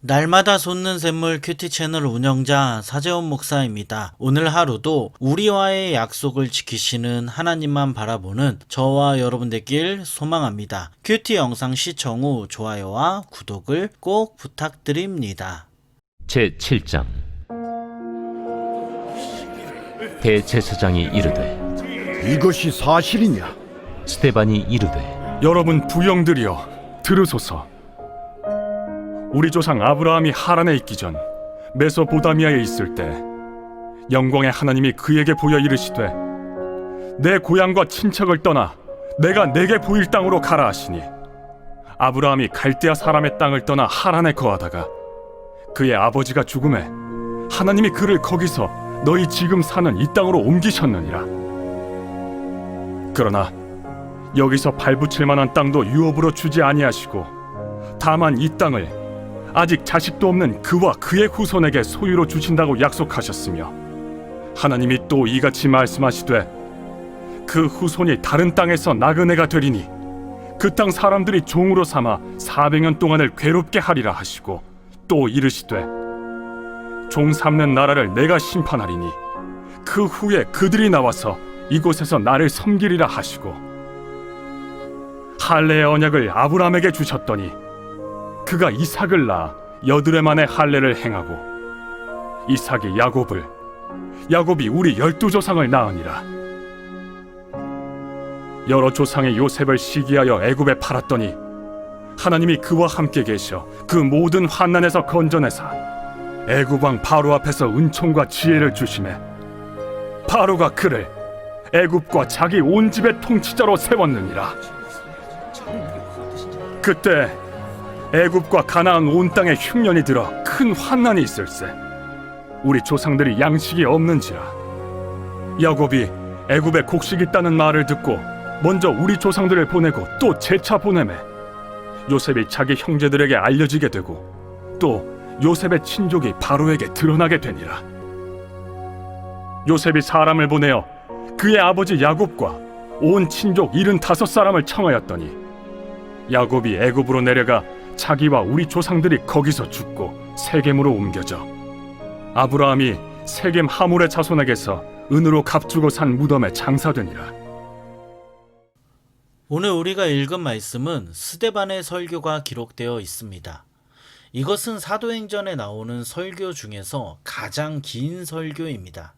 날마다 솟는 샘물 큐티 채널 운영자 사재원 목사입니다. 오늘 하루도 우리와의 약속을 지키시는 하나님만 바라보는 저와 여러분 되길 소망합니다. 큐티 영상 시청 후 좋아요와 구독을 꼭 부탁드립니다. 제7장 대제사장이 이르되 이것이 사실이냐? 스데반이 이르되 여러분 부영들이여 들으소서. 우리 조상 아브라함이 하란에 있기 전 메소보다미아에 있을 때 영광의 하나님이 그에게 보여 이르시되 내 고향과 친척을 떠나 내가 내게 보일 땅으로 가라 하시니, 아브라함이 갈대아 사람의 땅을 떠나 하란에 거하다가 그의 아버지가 죽음에 하나님이 그를 거기서 너희 지금 사는 이 땅으로 옮기셨느니라. 그러나 여기서 발붙일 만한 땅도 유업으로 주지 아니하시고 다만 이 땅을 아직 자식도 없는 그와 그의 후손에게 소유로 주신다고 약속하셨으며, 하나님이 또 이같이 말씀하시되 그 후손이 다른 땅에서 나그네가 되리니 그 땅 사람들이 종으로 삼아 400년 동안을 괴롭게 하리라 하시고, 또 이르시되 종 삼는 나라를 내가 심판하리니 그 후에 그들이 나와서 이곳에서 나를 섬기리라 하시고, 할례의 언약을 아브라함에게 주셨더니 그가 이삭을 낳아 여드레 만에 할례를 행하고, 이삭이 야곱을, 야곱이 우리 12조상을 낳으니라. 여러 조상의 요셉을 시기하여 애굽에 팔았더니 하나님이 그와 함께 계셔 그 모든 환난에서 건져내사 애굽 왕 바로 앞에서 은총과 지혜를 주시매, 바로가 그를 애굽과 자기 온 집의 통치자로 세웠느니라. 그때 애굽과 가나안 온 땅에 흉년이 들어 큰 환난이 있을세. 우리 조상들이 양식이 없는지라. 야곱이 애굽에 곡식 있다는 말을 듣고 먼저 우리 조상들을 보내고 또 재차 보내매, 요셉이 자기 형제들에게 알려지게 되고 또 요셉의 친족이 바로에게 드러나게 되니라. 요셉이 사람을 보내어 그의 아버지 야곱과 온 친족 75사람을 청하였더니, 야곱이 애굽으로 내려가 자기와 우리 조상들이 거기서 죽고 세겜으로 옮겨져 아브라함이 세겜 하몰의 자손에게서 은으로 값주고 산 무덤에 장사되니라. 오늘 우리가 읽은 말씀은 스데반의 설교가 기록되어 있습니다. 이것은 사도행전에 나오는 설교 중에서 가장 긴 설교입니다.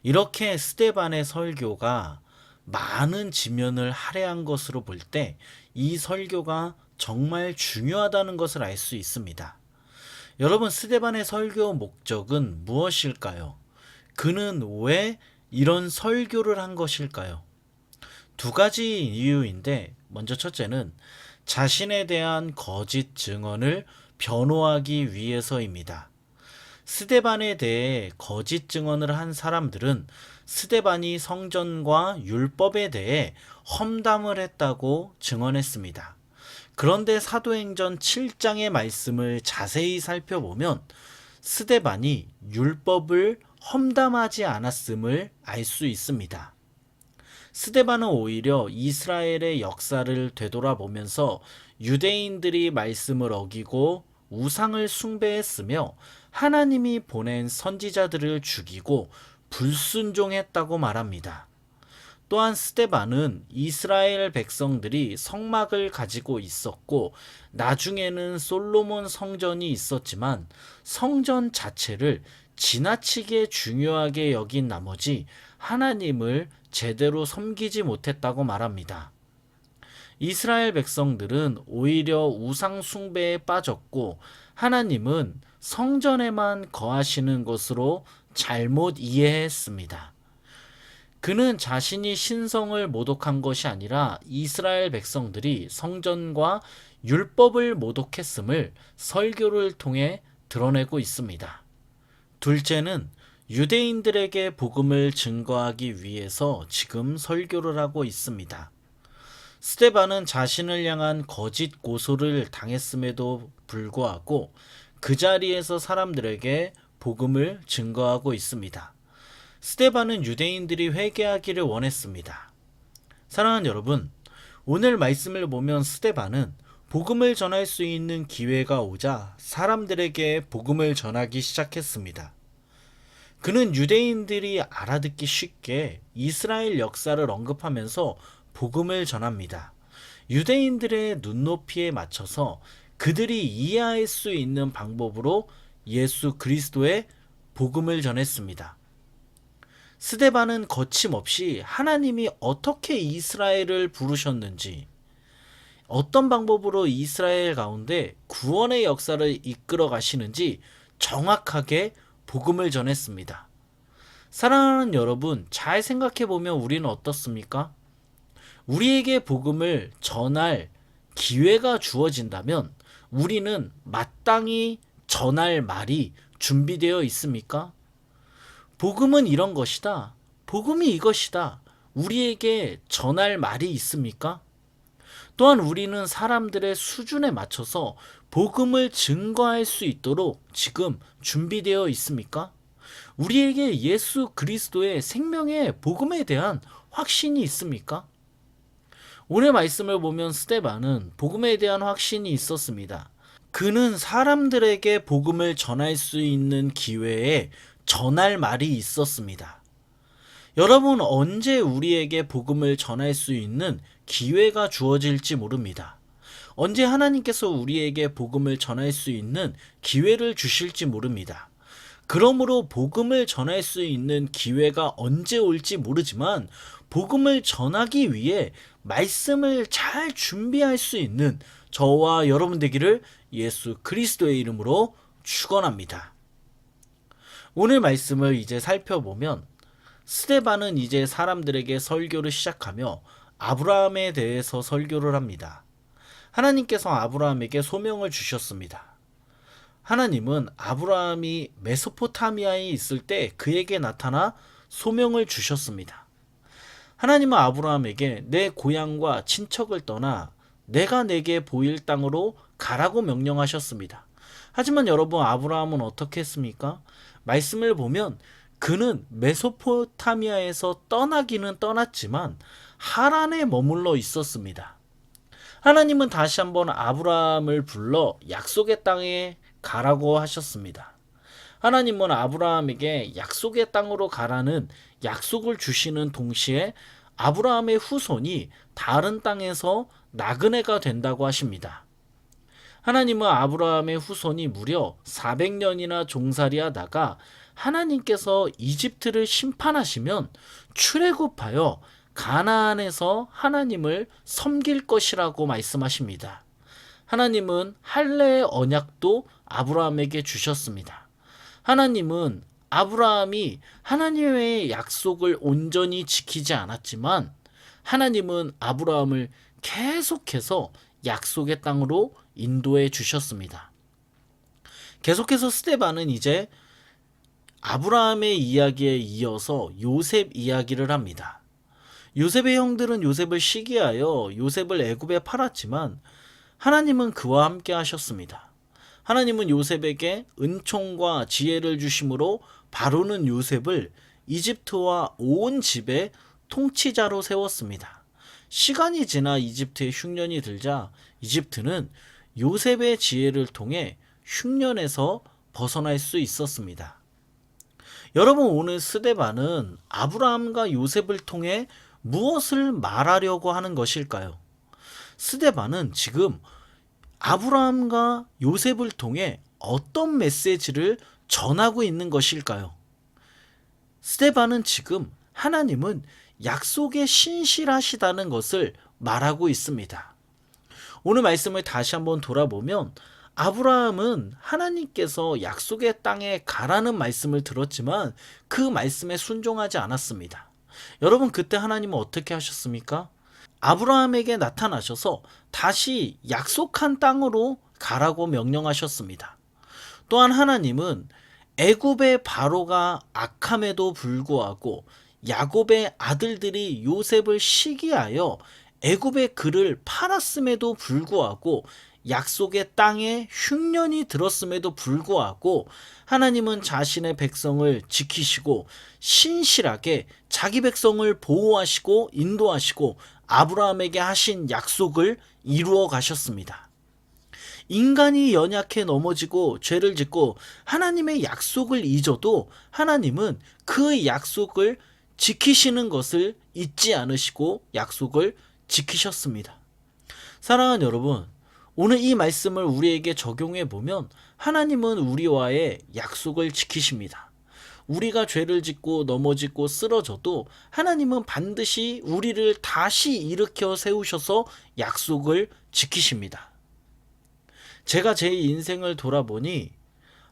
이렇게 스데반의 설교가 많은 지면을 할애한 것으로 볼 때 이 설교가 정말 중요하다는 것을 알 수 있습니다. 여러분, 스데반의 설교 목적은 무엇일까요? 그는 왜 이런 설교를 한 것일까요? 두 가지 이유인데, 먼저 첫째는 자신에 대한 거짓 증언을 변호하기 위해서입니다. 스데반에 대해 거짓 증언을 한 사람들은 스데반이 성전과 율법에 대해 험담을 했다고 증언했습니다. 그런데 사도행전 7장의 말씀을 자세히 살펴보면 스데반이 율법을 험담하지 않았음을 알 수 있습니다. 스데반은 오히려 이스라엘의 역사를 되돌아보면서 유대인들이 말씀을 어기고 우상을 숭배했으며 하나님이 보낸 선지자들을 죽이고 불순종했다고 말합니다. 또한 스데반은 이스라엘 백성들이 성막을 가지고 있었고 나중에는 솔로몬 성전이 있었지만 성전 자체를 지나치게 중요하게 여긴 나머지 하나님을 제대로 섬기지 못했다고 말합니다. 이스라엘 백성들은 오히려 우상 숭배에 빠졌고 하나님은 성전에만 거하시는 것으로 잘못 이해했습니다. 그는 자신이 신성을 모독한 것이 아니라 이스라엘 백성들이 성전과 율법을 모독했음을 설교를 통해 드러내고 있습니다. 둘째는 유대인들에게 복음을 증거하기 위해서 지금 설교를 하고 있습니다. 스데반은 자신을 향한 거짓 고소를 당했음에도 불구하고 그 자리에서 사람들에게 복음을 증거하고 있습니다. 스데반은 유대인들이 회개하기를 원했습니다. 사랑하는 여러분, 오늘 말씀을 보면 스데반은 복음을 전할 수 있는 기회가 오자 사람들에게 복음을 전하기 시작했습니다. 그는 유대인들이 알아듣기 쉽게 이스라엘 역사를 언급하면서 복음을 전합니다. 유대인들의 눈높이에 맞춰서 그들이 이해할 수 있는 방법으로 예수 그리스도의 복음을 전했습니다. 스데반은 거침없이 하나님이 어떻게 이스라엘을 부르셨는지, 어떤 방법으로 이스라엘 가운데 구원의 역사를 이끌어 가시는지 정확하게 복음을 전했습니다. 사랑하는 여러분, 잘 생각해 보면 우리는 어떻습니까? 우리에게 복음을 전할 기회가 주어진다면 우리는 마땅히 전할 말이 준비되어 있습니까? 복음은 이런 것이다. 복음이 이것이다. 우리에게 전할 말이 있습니까? 또한 우리는 사람들의 수준에 맞춰서 복음을 증거할 수 있도록 지금 준비되어 있습니까? 우리에게 예수 그리스도의 생명의 복음에 대한 확신이 있습니까? 오늘 말씀을 보면 스데반은 복음에 대한 확신이 있었습니다. 그는 사람들에게 복음을 전할 수 있는 기회에 전할 말이 있었습니다. 여러분, 언제 우리에게 복음을 전할 수 있는 기회가 주어질지 모릅니다. 언제 하나님께서 우리에게 복음을 전할 수 있는 기회를 주실지 모릅니다. 그러므로 복음을 전할 수 있는 기회가 언제 올지 모르지만 복음을 전하기 위해 말씀을 잘 준비할 수 있는 저와 여러분 되기를 예수 그리스도의 이름으로 축원합니다. 오늘 말씀을 이제 살펴보면 스데반은 이제 사람들에게 설교를 시작하며 아브라함에 대해서 설교를 합니다. 하나님께서 아브라함에게 소명을 주셨습니다. 하나님은 아브라함이 메소포타미아에 있을 때 그에게 나타나 소명을 주셨습니다. 하나님은 아브라함에게 내 고향과 친척을 떠나 내가 내게 보일 땅으로 가라고 명령하셨습니다. 하지만 여러분, 아브라함은 어떻게 했습니까? 말씀을 보면 그는 메소포타미아에서 떠나기는 떠났지만 하란에 머물러 있었습니다. 하나님은 다시 한번 아브라함을 불러 약속의 땅에 가라고 하셨습니다. 하나님은 아브라함에게 약속의 땅으로 가라는 약속을 주시는 동시에 아브라함의 후손이 다른 땅에서 나그네가 된다고 하십니다. 하나님은 아브라함의 후손이 무려 400년이나 종살이하다가 하나님께서 이집트를 심판하시면 출애굽하여 가나안에서 하나님을 섬길 것이라고 말씀하십니다. 하나님은 할례의 언약도 아브라함에게 주셨습니다. 하나님은 아브라함이 하나님의 약속을 온전히 지키지 않았지만 하나님은 아브라함을 계속해서 약속의 땅으로 인도해 주셨습니다. 계속해서 스데반은 이제 아브라함의 이야기에 이어서 요셉 이야기를 합니다. 요셉의 형들은 요셉을 시기하여 요셉을 애굽에 팔았지만 하나님은 그와 함께 하셨습니다. 하나님은 요셉에게 은총과 지혜를 주심으로 바로는 요셉을 이집트와 온 집의 통치자로 세웠습니다. 시간이 지나 이집트에 흉년이 들자 이집트는 요셉의 지혜를 통해 흉년에서 벗어날 수 있었습니다. 여러분, 오늘 스데반은 아브라함과 요셉을 통해 무엇을 말하려고 하는 것일까요? 스데반은 지금 아브라함과 요셉을 통해 어떤 메시지를 전하고 있는 것일까요? 스데반은 지금 하나님은 약속에 신실하시다는 것을 말하고 있습니다. 오늘 말씀을 다시 한번 돌아보면 아브라함은 하나님께서 약속의 땅에 가라는 말씀을 들었지만 그 말씀에 순종하지 않았습니다. 여러분, 그때 하나님은 어떻게 하셨습니까? 아브라함에게 나타나셔서 다시 약속한 땅으로 가라고 명령하셨습니다. 또한 하나님은 애굽의 바로가 악함에도 불구하고 야곱의 아들들이 요셉을 시기하여 애굽의 그를 팔았음에도 불구하고 약속의 땅에 흉년이 들었음에도 불구하고 하나님은 자신의 백성을 지키시고 신실하게 자기 백성을 보호하시고 인도하시고 아브라함에게 하신 약속을 이루어 가셨습니다. 인간이 연약해 넘어지고 죄를 짓고 하나님의 약속을 잊어도 하나님은 그 약속을 지키시는 것을 잊지 않으시고 약속을 지키셨습니다. 사랑하는 여러분, 오늘 이 말씀을 우리에게 적용해 보면 하나님은 우리와의 약속을 지키십니다. 우리가 죄를 짓고 넘어지고 쓰러져도 하나님은 반드시 우리를 다시 일으켜 세우셔서 약속을 지키십니다. 제가 제 인생을 돌아보니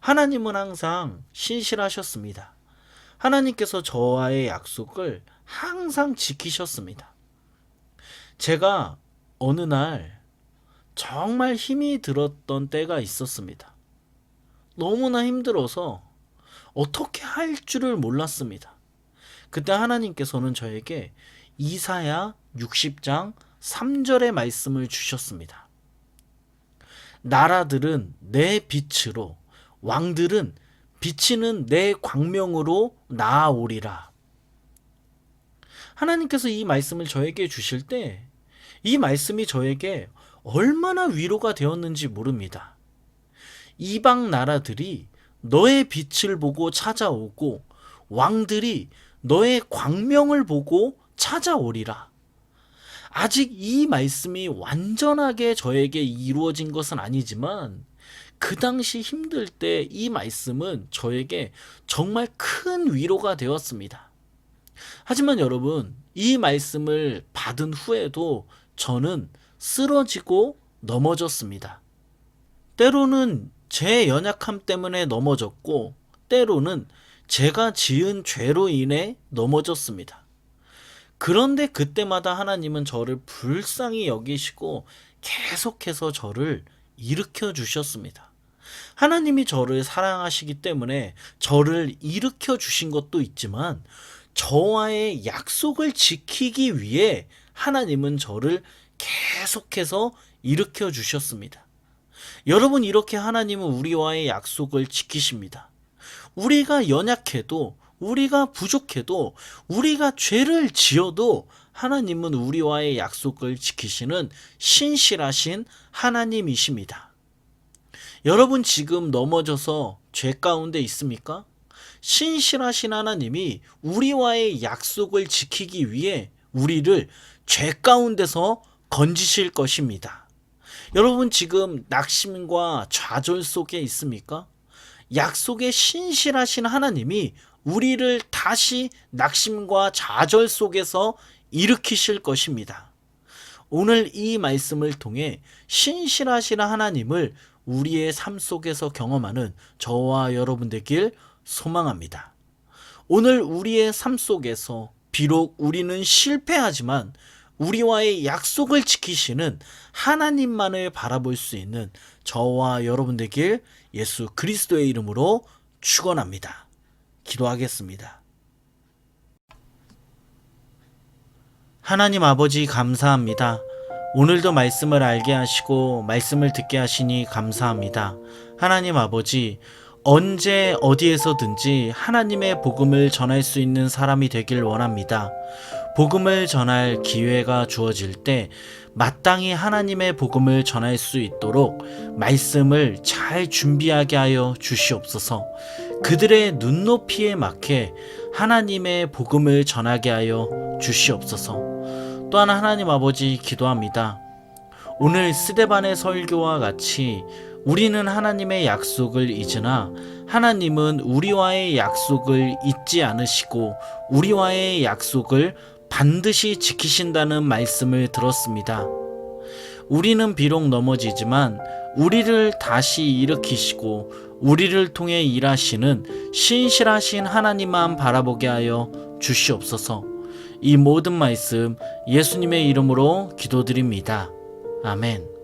하나님은 항상 신실하셨습니다. 하나님께서 저와의 약속을 항상 지키셨습니다. 제가 어느 날 정말 힘이 들었던 때가 있었습니다. 너무나 힘들어서 어떻게 할 줄을 몰랐습니다. 그때 하나님께서는 저에게 이사야 60장 3절의 말씀을 주셨습니다. 나라들은 내 빛으로, 왕들은 비치는 내 광명으로 나아오리라. 하나님께서 이 말씀을 저에게 주실 때 이 말씀이 저에게 얼마나 위로가 되었는지 모릅니다. 이방 나라들이 너의 빛을 보고 찾아오고 왕들이 너의 광명을 보고 찾아오리라. 아직 이 말씀이 완전하게 저에게 이루어진 것은 아니지만 그 당시 힘들 때 이 말씀은 저에게 정말 큰 위로가 되었습니다. 하지만 여러분, 이 말씀을 받은 후에도 저는 쓰러지고 넘어졌습니다. 때로는 제 연약함 때문에 넘어졌고 때로는 제가 지은 죄로 인해 넘어졌습니다. 그런데 그때마다 하나님은 저를 불쌍히 여기시고 계속해서 저를 일으켜 주셨습니다. 하나님이 저를 사랑하시기 때문에 저를 일으켜 주신 것도 있지만 저와의 약속을 지키기 위해 하나님은 저를 계속해서 일으켜 주셨습니다. 여러분, 이렇게 하나님은 우리와의 약속을 지키십니다. 우리가 연약해도, 우리가 부족해도, 우리가 죄를 지어도 하나님은 우리와의 약속을 지키시는 신실하신 하나님이십니다. 여러분, 지금 넘어져서 죄 가운데 있습니까? 신실하신 하나님이 우리와의 약속을 지키기 위해 우리를 죄 가운데서 건지실 것입니다. 여러분, 지금 낙심과 좌절 속에 있습니까? 약속에 신실하신 하나님이 우리를 다시 낙심과 좌절 속에서 일으키실 것입니다. 오늘 이 말씀을 통해 신실하신 하나님을 우리의 삶 속에서 경험하는 저와 여러분 되길 소망합니다. 오늘 우리의 삶 속에서 비록 우리는 실패하지만 우리와의 약속을 지키시는 하나님만을 바라볼 수 있는 저와 여러분 되길 예수 그리스도의 이름으로 축원합니다. 기도하겠습니다. 하나님 아버지, 감사합니다. 오늘도 말씀을 알게 하시고 말씀을 듣게 하시니 감사합니다. 하나님 아버지, 언제 어디에서든지 하나님의 복음을 전할 수 있는 사람이 되길 원합니다. 복음을 전할 기회가 주어질 때 마땅히 하나님의 복음을 전할 수 있도록 말씀을 잘 준비하게 하여 주시옵소서. 그들의 눈높이에 맞게 하나님의 복음을 전하게 하여 주시옵소서. 또한 하나님 아버지, 기도합니다. 오늘 스데반의 설교와 같이 우리는 하나님의 약속을 잊으나 하나님은 우리와의 약속을 잊지 않으시고 우리와의 약속을 반드시 지키신다는 말씀을 들었습니다. 우리는 비록 넘어지지만 우리를 다시 일으키시고 우리를 통해 일하시는 신실하신 하나님만 바라보게 하여 주시옵소서. 이 모든 말씀 예수님의 이름으로 기도드립니다. 아멘.